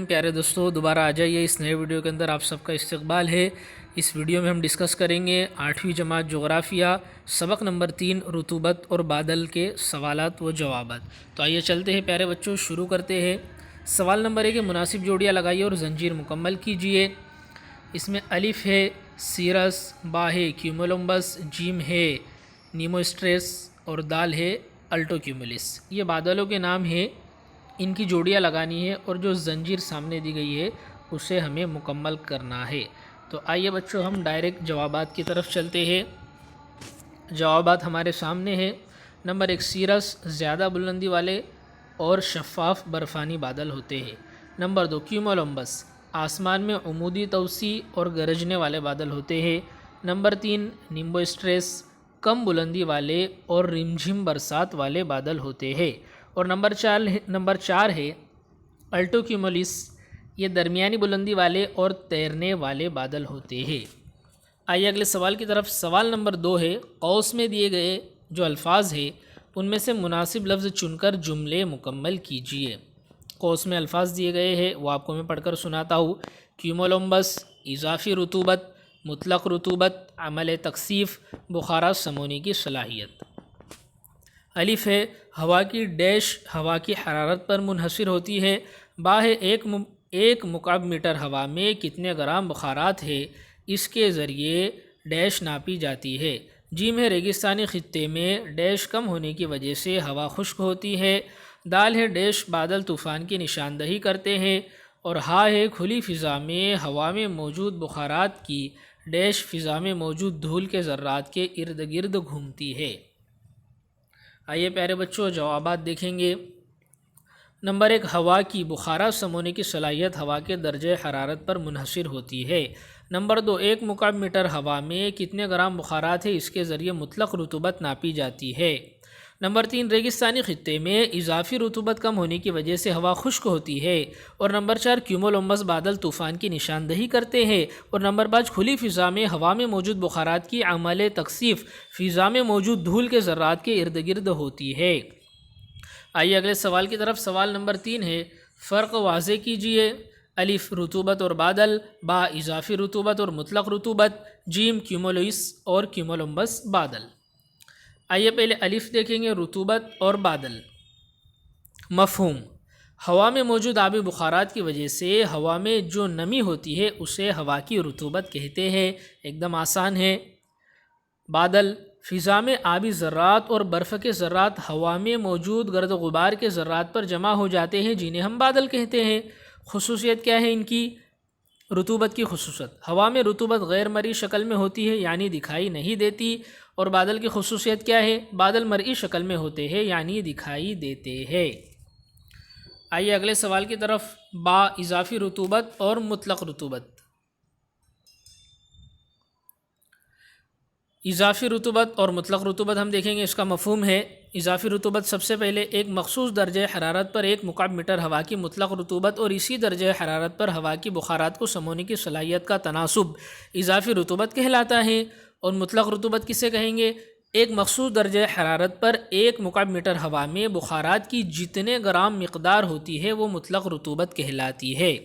پیارے دوستو، دوبارہ آ جائیے اس نئے ویڈیو کے اندر آپ سب کا استقبال ہے۔ اس ویڈیو میں ہم ڈسکس کریں گے 8ویں جماعت جغرافیہ سبق نمبر 3 رطوبت اور بادل کے سوالات و جوابات۔ تو آئیے چلتے ہیں پیارے بچوں، شروع کرتے ہیں۔ سوال نمبر 1 مناسب جوڑیاں لگائیے اور زنجیر مکمل کیجیے۔ اس میں الف ہے سیرس، با ہے کیومولمبس، جیم ہے نیموسٹریس اور دال ہے الٹو کیومولس۔ یہ بادلوں کے نام ہیں، ان کی جوڑیاں لگانی ہے اور جو زنجیر سامنے دی گئی ہے اسے ہمیں مکمل کرنا ہے۔ تو آئیے بچوں ہم ڈائریکٹ جوابات کی طرف چلتے ہیں۔ جوابات ہمارے سامنے ہیں۔ نمبر 1 سیرس زیادہ بلندی والے اور شفاف برفانی بادل ہوتے ہیں۔ نمبر 2 کیومولمبس آسمان میں عمودی توسیع اور گرجنے والے بادل ہوتے ہیں۔ نمبر 3 نیمبوسٹریس کم بلندی والے اور رمجھم برسات والے بادل ہوتے ہیں۔ اور نمبر 4 ہے الٹو کیومولس، یہ درمیانی بلندی والے اور تیرنے والے بادل ہوتے ہیں۔ آئیے اگلے سوال کی طرف۔ سوال نمبر 2 ہے قوس میں دیے گئے جو الفاظ ہیں ان میں سے مناسب لفظ چن کر جملے مکمل کیجیے۔ قوس میں الفاظ دیے گئے ہیں، وہ آپ کو میں پڑھ کر سناتا ہوں۔ کیومولمبس اضافی رطوبت، مطلق رطوبت، عمل تکثیف، بخارات سمونے کی صلاحیت۔ الف ہے ہوا کی ڈیش ہوا کی حرارت پر منحصر ہوتی ہے۔ با ہے ایک مکعب میٹر ہوا میں کتنے گرام بخارات ہے، اس کے ذریعے ڈیش ناپی جاتی ہے۔ جیم ہے ریگستانی خطے میں ڈیش کم ہونے کی وجہ سے ہوا خشک ہوتی ہے۔ دال ہے ڈیش بادل طوفان کی نشاندہی کرتے ہیں۔ اور ہا ہے کھلی فضا میں ہوا میں موجود بخارات کی ڈیش فضا میں موجود دھول کے ذرات کے ارد گرد گھومتی ہے۔ آئیے پیارے بچوں جوابات دیکھیں گے۔ نمبر 1 ہوا کی بخارات سمونے کی صلاحیت ہوا کے درجہ حرارت پر منحصر ہوتی ہے۔ نمبر 2 1 مکعب میٹر ہوا میں کتنے گرام بخارات ہے، اس کے ذریعے مطلق رطوبت ناپی جاتی ہے۔ نمبر 3 ریگستانی خطے میں اضافی رطوبت کم ہونے کی وجہ سے ہوا خشک ہوتی ہے۔ اور نمبر 4 کیومولمبس بادل طوفان کی نشاندہی کرتے ہیں۔ اور نمبر 5 کھلی فضا میں ہوا میں موجود بخارات کی عمل تکثیف فضا میں موجود دھول کے ذرات کے ارد گرد ہوتی ہے۔ آئیے اگلے سوال کی طرف۔ سوال نمبر 3 ہے فرق واضح کیجیے۔ الف رطوبت اور بادل، با اضافی رطوبت اور مطلق رطوبت، جیم کیومولس اور کیومولمبس بادل۔ آئیے پہلے الف دیکھیں گے، رطوبت اور بادل۔ مفہوم: ہوا میں موجود آبی بخارات کی وجہ سے ہوا میں جو نمی ہوتی ہے اسے ہوا کی رطوبت کہتے ہیں۔ ایک دم آسان ہے۔ بادل: فضا میں آبی ذرات اور برف کے ذرات ہوا میں موجود گرد و غبار کے ذرات پر جمع ہو جاتے ہیں، جنہیں ہم بادل کہتے ہیں۔ خصوصیت کیا ہے ان کی؟ رطوبت کی خصوصیت: ہوا میں رطوبت غیر مرئی شکل میں ہوتی ہے، یعنی دکھائی نہیں دیتی۔ اور بادل کی خصوصیت کیا ہے؟ بادل مرئی شکل میں ہوتے ہیں، یعنی دکھائی دیتے ہیں۔ آئیے اگلے سوال کی طرف۔ با اضافی رطوبت اور مطلق رطوبت۔ اضافی رطوبت اور مطلق رطوبت ہم دیکھیں گے، اس کا مفہوم ہے۔ اضافی رطوبت سب سے پہلے ایک مخصوص درجہ حرارت پر 1 مکعب میٹر ہوا کی مطلق رطوبت اور اسی درجہ حرارت پر ہوا کی بخارات کو سمونے کی صلاحیت کا تناسب اضافی رطوبت کہلاتا ہے۔ اور مطلق رطوبت کسے کہیں گے؟ ایک مخصوص درجہ حرارت پر 1 مکعب میٹر ہوا میں بخارات کی جتنے گرام مقدار ہوتی ہے وہ مطلق رطوبت کہلاتی ہے۔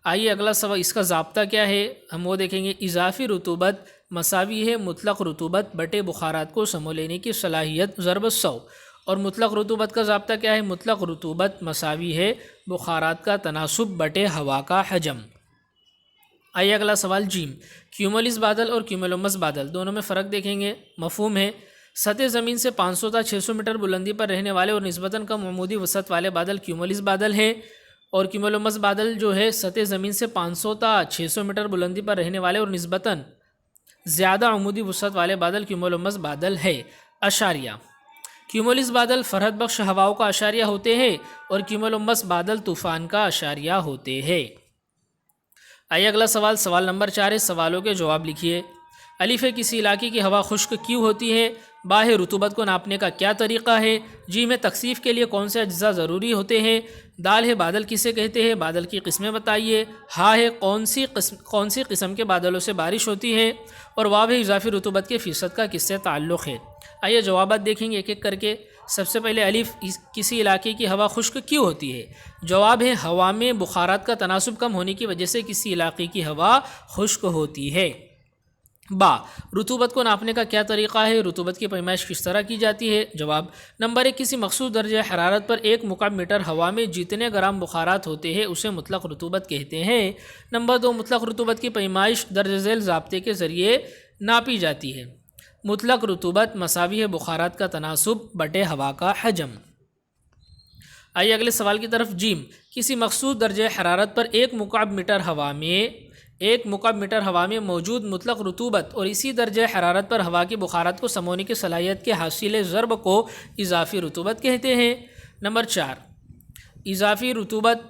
آئیے اگلا سوال، اس کا ضابطہ کیا ہے ہم وہ دیکھیں گے۔ اضافی رطوبت مساوی ہے مطلق رطوبت بٹے بخارات کو سمو لینے کی صلاحیت ضرب 100۔ اور مطلق رطوبت کا ضابطہ کیا ہے؟ مطلق رطوبت مساوی ہے بخارات کا تناسب بٹے ہوا کا حجم۔ آئیے اگلا سوال جیم۔ کیومولس بادل اور کیومولمبس بادل دونوں میں فرق دیکھیں گے۔ مفہوم ہے: سطح زمین سے 500 تا 600 میٹر بلندی پر رہنے والے اور نسبتاً کم عمودی وسعت والے بادل کیومولس بادل ہے۔ اور کیومولمبس بادل جو ہے سطح زمین سے 500 تا 600 میٹر بلندی پر رہنے والے اور نسبتاً زیادہ عمودی وسعت والے بادل کیومولمبس بادل ہے۔ اشاریہ: کیومولس بادل فرحت بخش ہواؤں کا اشاریہ ہوتے ہیں اور کیومولمبس بادل طوفان کا اشاریہ ہوتے ہیں۔ آئیے اگلا سوال، سوال نمبر 4 ہے، سوالوں کے جواب لکھیے۔ الف ہے کسی علاقے کی ہوا خشک کیوں ہوتی ہے؟ با ہے رطوبت کو ناپنے کا کیا طریقہ ہے؟ جیم ہے تکثیف کے لیے کون سے اجزاء ضروری ہوتے ہیں؟ دال ہے بادل کسے کہتے ہیں؟ بادل کی قسمیں بتائیے۔ ہا ہے کون سی قسم کے بادلوں سے بارش ہوتی ہے؟ اور واو ہے اضافی رطوبت کے فیصد کا کس سے تعلق ہے؟ آئیے جوابات دیکھیں گے ایک ایک کر کے۔ سب سے پہلے الف، کسی علاقے کی ہوا خشک کیوں ہوتی ہے؟ جواب ہے ہوا میں بخارات کا تناسب کم ہونے کی وجہ سے کسی علاقے کی ہوا خشک ہوتی ہے۔ با، رطوبت کو ناپنے کا کیا طریقہ ہے؟ رطوبت کی پیمائش کس طرح کی جاتی ہے؟ جواب، نمبر 1، کسی مخصوص درجہ حرارت پر 1 مکعب میٹر ہوا میں جتنے گرام بخارات ہوتے ہیں اسے مطلق رطوبت کہتے ہیں۔ نمبر 2، مطلق رطوبت کی پیمائش درج ذیل ضابطے کے ذریعے ناپی جاتی ہے۔ مطلق رطوبت مساوی ہے بخارات کا تناسب بٹے ہوا کا حجم۔ آئیے اگلے سوال کی طرف۔ جیم، کسی مخصوص درجہ حرارت پر 1 مکعب میٹر ہوا میں موجود مطلق رطوبت اور اسی درجہ حرارت پر ہوا کی بخارات کو سمونے کی صلاحیت کے حاصل ضرب کو اضافی رطوبت کہتے ہیں۔ نمبر 4، اضافی رطوبت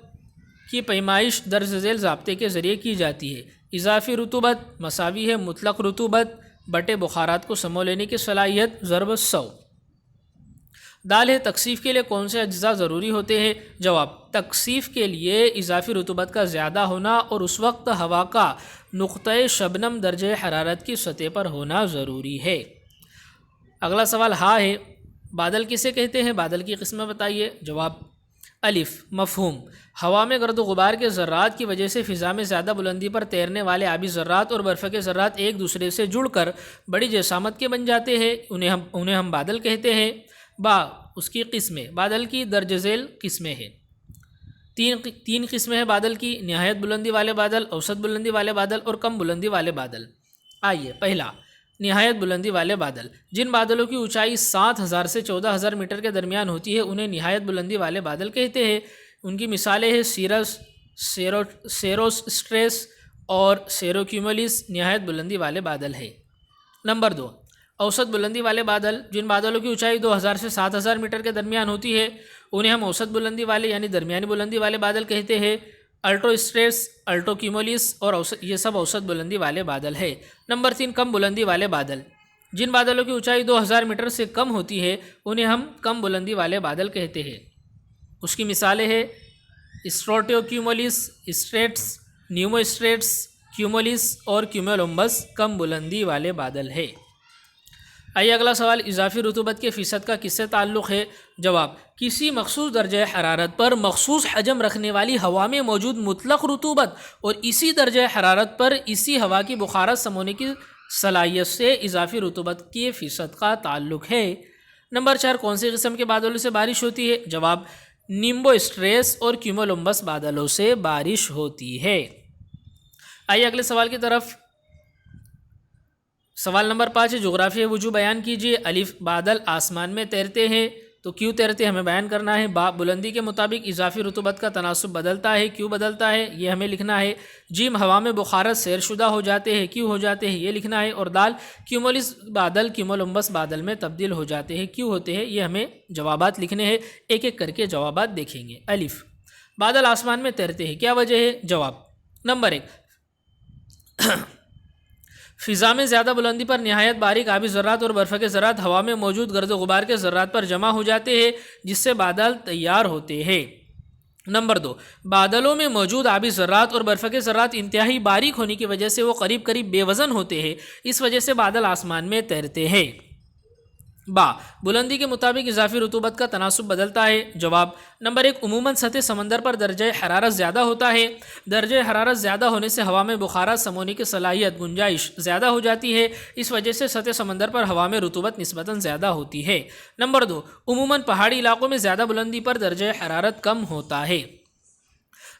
کی پیمائش درج ذیل ضابطے کے ذریعے کی جاتی ہے۔ اضافی رطوبت مساوی ہے مطلق رطوبت بٹے بخارات کو سمو لینے کی صلاحیت ضرب 100۔ دال ہے، تکثیف کے لیے کون سے اجزاء ضروری ہوتے ہیں؟ جواب، تکثیف کے لیے اضافی رطوبت کا زیادہ ہونا اور اس وقت ہوا کا نقطۂ شبنم درجہ حرارت کی سطح پر ہونا ضروری ہے۔ اگلا سوال ہاں ہے، بادل کسے کہتے ہیں؟ بادل کی قسمیں بتائیے۔ جواب، الف، مفہوم، ہوا میں گرد و غبار کے ذرات کی وجہ سے فضا میں زیادہ بلندی پر تیرنے والے آبی ذرات اور برف کے ذرات ایک دوسرے سے جڑ کر بڑی جسامت کے بن جاتے ہیں، انہیں ہم بادل کہتے ہیں۔ با، اس کی قسمیں، بادل کی درج ذیل قسمیں ہیں، تین قسمیں ہیں بادل کی: نہایت بلندی والے بادل، اوسط بلندی والے بادل اور کم بلندی والے بادل۔ آئیے، پہلا، نہایت بلندی والے بادل۔ جن بادلوں کی اونچائی 7000 سے 14000 میٹر کے درمیان ہوتی ہے انہیں نہایت بلندی والے بادل کہتے ہیں۔ ان کی مثالیں ہیں سیرس، سیروسٹریس اور سیروکیومولس نہایت بلندی والے بادل ہے۔ نمبر 2، اوسط بلندی والے بادل۔ جن بادلوں کی اونچائی 2000 سے 7000 میٹر کے درمیان ہوتی ہے انہیں ہم اوسط بلندی والے یعنی درمیانی بلندی والے بادل کہتے ہیں۔ الٹو اسٹریس، الٹو کیومولس اور یہ سب اوسط بلندی والے بادل ہے۔ نمبر 3، کم بلندی والے بادل۔ جن بادلوں کی اونچائی 2000 میٹر سے کم ہوتی ہے انہیں ہم کم بلندی والے بادل کہتے ہیں۔ اس کی مثالیں ہیں اسٹروٹو کیومولس، اسٹریٹس، نیومو اسٹریٹس، کیومولس اور کیومولمبس کم بلندی والے بادل ہے۔ آئیے اگلا سوال، اضافی رطوبت کے فیصد کا کس سے تعلق ہے؟ جواب، کسی مخصوص درجہ حرارت پر مخصوص حجم رکھنے والی ہوا میں موجود مطلق رطوبت اور اسی درجہ حرارت پر اسی ہوا کی بخارات سمونے کی صلاحیت سے اضافی رطوبت کے فیصد کا تعلق ہے۔ نمبر 4، کون سی قسم کے بادلوں سے بارش ہوتی ہے؟ جواب، نیمبو اسٹریس اور کیومولمبس بادلوں سے بارش ہوتی ہے۔ آئیے اگلے سوال کی طرف۔ سوال نمبر 5، جغرافیہ وجوہ بیان کیجیے۔ الف، بادل آسمان میں تیرتے ہیں تو کیوں تیرتے ہمیں بیان کرنا ہے۔ با، بلندی کے مطابق اضافی رطوبت کا تناسب بدلتا ہے، کیوں بدلتا ہے یہ ہمیں لکھنا ہے۔ جیم، ہوا میں بخارات سیر شدہ ہو جاتے ہیں، کیوں ہو جاتے ہیں یہ لکھنا ہے۔ اور دال، کیومولس بادل کیومولمبس بادل میں تبدیل ہو جاتے ہیں، کیوں ہوتے ہیں یہ ہمیں جوابات لکھنے ہیں۔ ایک ایک کر کے جوابات دیکھیں گے۔ الف، بادل آسمان میں تیرتے ہیں، کیا وجہ ہے؟ جواب، نمبر 1، فضا میں زیادہ بلندی پر نہایت باریک آبی ذرات اور برف کے ذرات ہوا میں موجود گرد و غبار کے ذرات پر جمع ہو جاتے ہیں جس سے بادل تیار ہوتے ہیں۔ نمبر 2، بادلوں میں موجود آبی ذرات اور برف کے ذرات انتہائی باریک ہونے کی وجہ سے وہ قریب قریب بے وزن ہوتے ہیں، اس وجہ سے بادل آسمان میں تیرتے ہیں۔ با، بلندی کے مطابق اضافی رطوبت کا تناسب بدلتا ہے۔ جواب، نمبر 1، عموماً سطح سمندر پر درجہ حرارت زیادہ ہوتا ہے۔ درجہ حرارت زیادہ ہونے سے ہوا میں بخارات سمونے کی صلاحیت گنجائش زیادہ ہو جاتی ہے، اس وجہ سے سطح سمندر پر ہوا میں رطوبت نسبتاً زیادہ ہوتی ہے۔ نمبر 2، عموماً پہاڑی علاقوں میں زیادہ بلندی پر درجہ حرارت کم ہوتا ہے۔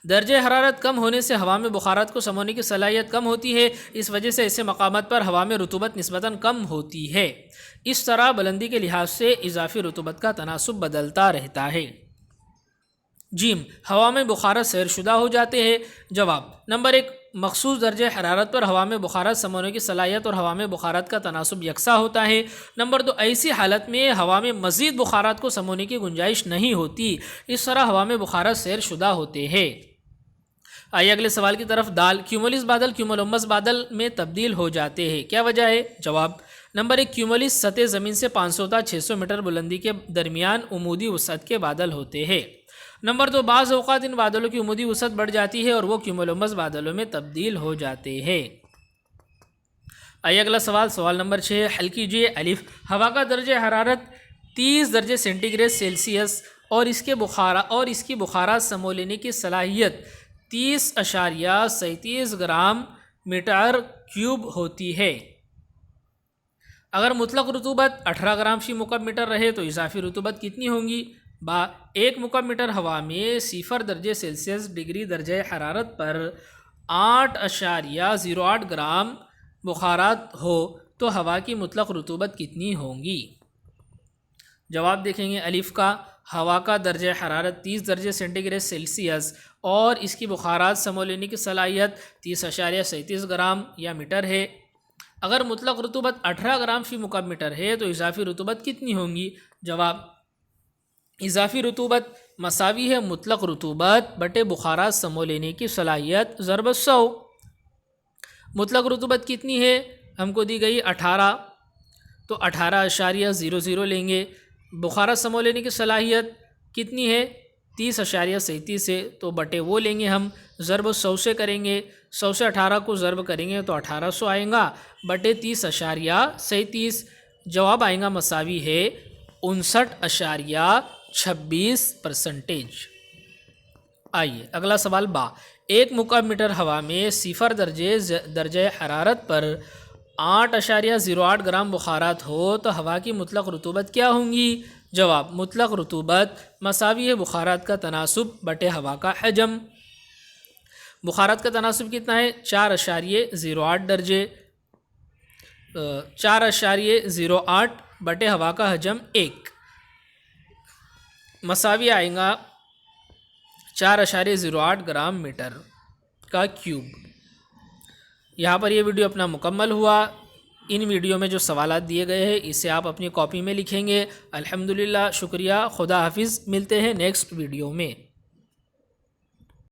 درجہ حرارت کم ہونے سے ہوا میں بخارات کو سمونے کی صلاحیت کم ہوتی ہے، اس وجہ سے ایسے مقامات پر ہوا میں رطوبت نسبتاً کم ہوتی ہے۔ اس طرح بلندی کے لحاظ سے اضافی رطوبت کا تناسب بدلتا رہتا ہے۔ جیم، ہوا میں بخارات سیر شدہ ہو جاتے ہیں۔ جواب، نمبر 1، مخصوص درجہ حرارت پر ہوا میں بخارات سمونے کی صلاحیت اور ہوا میں بخارات کا تناسب یکساں ہوتا ہے۔ نمبر 2، ایسی حالت میں ہوا میں مزید بخارات کو سمونے کی گنجائش نہیں ہوتی، اس طرح ہوا میں بخارات سیر شدہ ہوتے ہیں۔ آئیے اگلے سوال کی طرف۔ دال، کیومولس بادل کیومولمبس بادل میں تبدیل ہو جاتے ہیں، کیا وجہ ہے؟ جواب، نمبر 1، کیومولس سطح زمین سے 500 تا 600 میٹر بلندی کے درمیان عمودی وسعت کے بادل ہوتے ہیں۔ نمبر 2، بعض اوقات ان بادلوں کی عمودی وسعت بڑھ جاتی ہے اور وہ کیومولمبس بادلوں میں تبدیل ہو جاتے ہیں۔ آئیے اگلا سوال، سوال نمبر 6 حل کیجیے۔ الف، ہوا کا درجہ حرارت 30 درجے سینٹی گریڈ سیلسیس اور اس کی بخارات سمو لینے کی صلاحیت 30.37 گرام میٹر کیوب ہوتی ہے۔ اگر مطلق رطوبت 18 گرام فی مکعب میٹر رہے تو اضافی رطوبت کتنی ہوں گی؟ 1 مکعب میٹر ہوا میں 0 درجے سیلسیس ڈگری درجہ حرارت پر 8.08 گرام بخارات ہو تو ہوا کی مطلق رطوبت کتنی ہوں گی؟ جواب دیکھیں گے الف کا، ہوا کا درجہ حرارت 30 درجے سینٹی گریڈ سیلسیس اور اس کی بخارات سمو لینے کی صلاحیت 30.37 گرام یا میٹر ہے۔ اگر مطلق رطوبت 18 گرام فی مکعب میٹر ہے تو اضافی رطوبت کتنی ہوں گی؟ جواب، اضافی رطوبت مساوی ہے مطلق رطوبت بٹے بخارات سمو لینے کی صلاحیت ضرب 100۔ مطلق رطوبت کتنی ہے؟ ہم کو دی گئی 18، تو 18.00 لیں گے۔ بخارات سمو لینے کی صلاحیت کتنی ہے؟ 30.37 ہے، تو بٹے وہ لیں گے ہم، ضرب 100 سے کریں گے، 100 سے 18 کو ضرب کریں گے تو 1800 آئیں گا بٹے 30.37، جواب آئیں گا مساوی ہے 59.26%۔ آئیے اگلا سوال با، 1 مکعب میٹر ہوا میں 0 درجہ حرارت پر 8.08 گرام بخارات ہو تو ہوا کی مطلق رطوبت کیا ہوں گی؟ جواب، مطلق رطوبت مساوی ہے بخارات کا تناسب بٹے ہوا کا حجم۔ بخارات کا تناسب کتنا ہے؟ 4.08 درجے، 4.08 بٹے ہوا کا حجم 1، مساوی آئیں گا 4.08 گرام میٹر کا کیوب۔ یہاں پر یہ ویڈیو اپنا مکمل ہوا۔ ان ویڈیو میں جو سوالات دیے گئے ہیں اسے آپ اپنی کاپی میں لکھیں گے۔ الحمدللہ، شکریہ، خدا حافظ، ملتے ہیں نیکسٹ ویڈیو میں۔